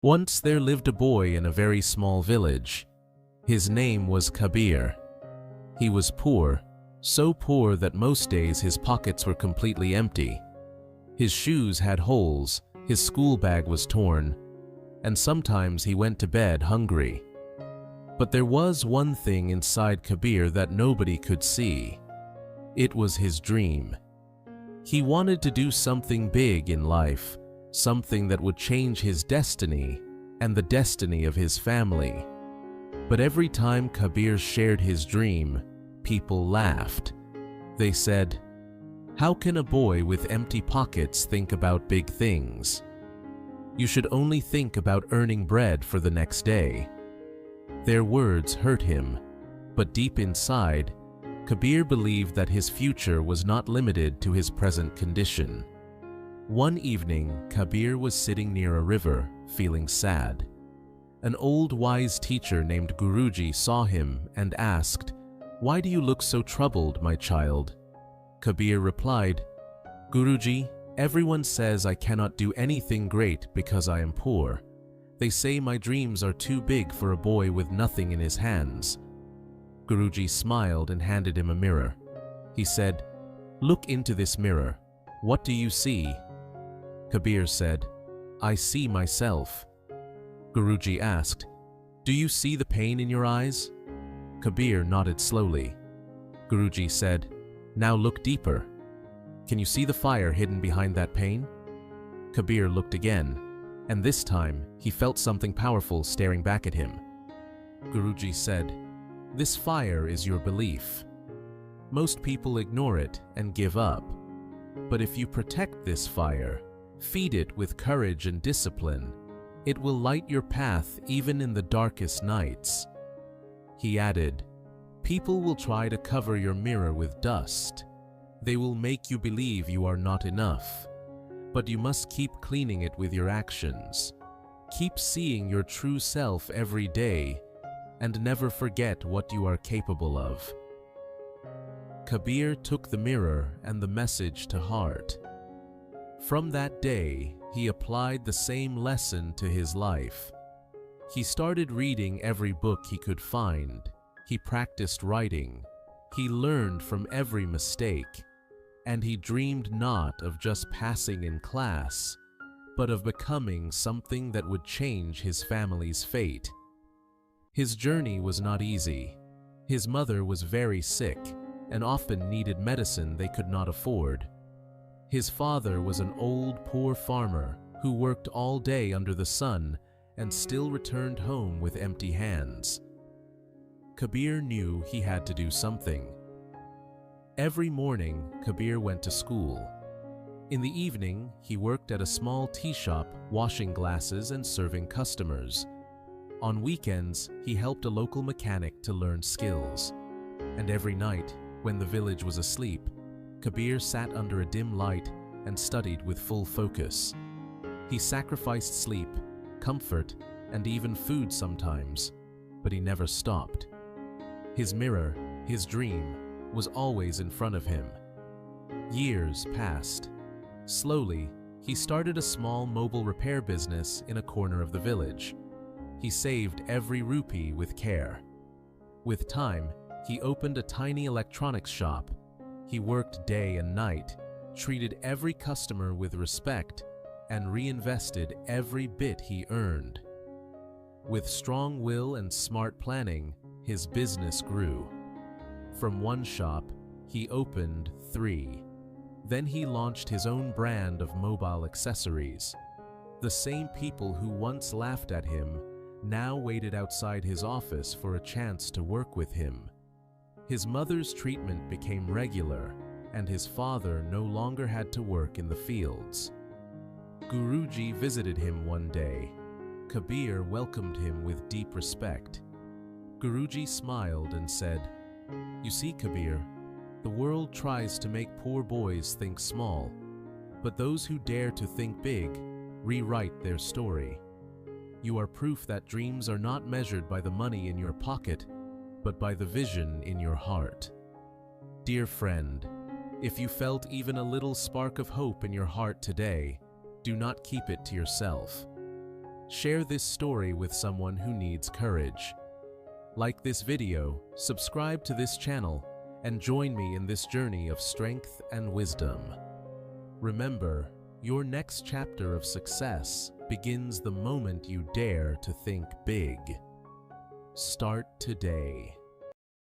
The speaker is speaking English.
Once there lived a boy in a very small village. His name was Kabir. He was poor, so poor that most days his pockets were completely empty. His shoes had holes, his school bag was torn, and sometimes he went to bed hungry. But there was one thing inside Kabir that nobody could see. It was his dream. He wanted to do something big in life, something that would change his destiny and the destiny of his family. But every time Kabir shared his dream, people laughed. They said, "How can a boy with empty pockets think about big things? You should only think about earning bread for the next day." Their words hurt him, but deep inside, Kabir believed that his future was not limited to his present condition. One evening, Kabir was sitting near a river, feeling sad. An old wise teacher named Guruji saw him and asked, "Why do you look so troubled, my child?" Kabir replied, "Guruji, everyone says I cannot do anything great because I am poor. They say my dreams are too big for a boy with nothing in his hands." Guruji smiled and handed him a mirror. He said, "Look into this mirror. What do you see?" Kabir said, "I see myself." Guruji asked, "Do you see the pain in your eyes?" Kabir nodded slowly. Guruji said, "Now look deeper. Can you see the fire hidden behind that pain?" Kabir looked again, and this time he felt something powerful staring back at him. Guruji said, "This fire is your belief. Most people ignore it and give up. But if you protect this fire, feed it with courage and discipline, it will light your path even in the darkest nights." He added, "People will try to cover your mirror with dust. They will make you believe you are not enough. But you must keep cleaning it with your actions. Keep seeing your true self every day, and never forget what you are capable of." Kabir took the mirror and the message to heart. From that day, he applied the same lesson to his life. He started reading every book he could find. He practiced writing. He learned from every mistake. And he dreamed not of just passing in class, but of becoming something that would change his family's fate. His journey was not easy. His mother was very sick and often needed medicine they could not afford. His father was an old, poor farmer who worked all day under the sun and still returned home with empty hands. Kabir knew he had to do something. Every morning, Kabir went to school. In the evening, he worked at a small tea shop, washing glasses and serving customers. On weekends, he helped a local mechanic to learn skills. And every night, when the village was asleep, Kabir sat under a dim light and studied with full focus. He sacrificed sleep, comfort, and even food sometimes, but he never stopped. His mirror, his dream, was always in front of him. Years passed. Slowly, he started a small mobile repair business in a corner of the village. He saved every rupee with care. With time, he opened a tiny electronics shop. He worked day and night, treated every customer with respect, and reinvested every bit he earned. With strong will and smart planning, his business grew. From one shop, he opened 3. Then he launched his own brand of mobile accessories. The same people who once laughed at him now waited outside his office for a chance to work with him. His mother's treatment became regular, and his father no longer had to work in the fields. Guruji visited him one day. Kabir welcomed him with deep respect. Guruji smiled and said, "You see, Kabir, the world tries to make poor boys think small, but those who dare to think big rewrite their story. You are proof that dreams are not measured by the money in your pocket, but by the vision in your heart." Dear friend, if you felt even a little spark of hope in your heart today, do not keep it to yourself. Share this story with someone who needs courage. Like this video, subscribe to this channel, and join me in this journey of strength and wisdom. Remember, your next chapter of success begins the moment you dare to think big. Start today.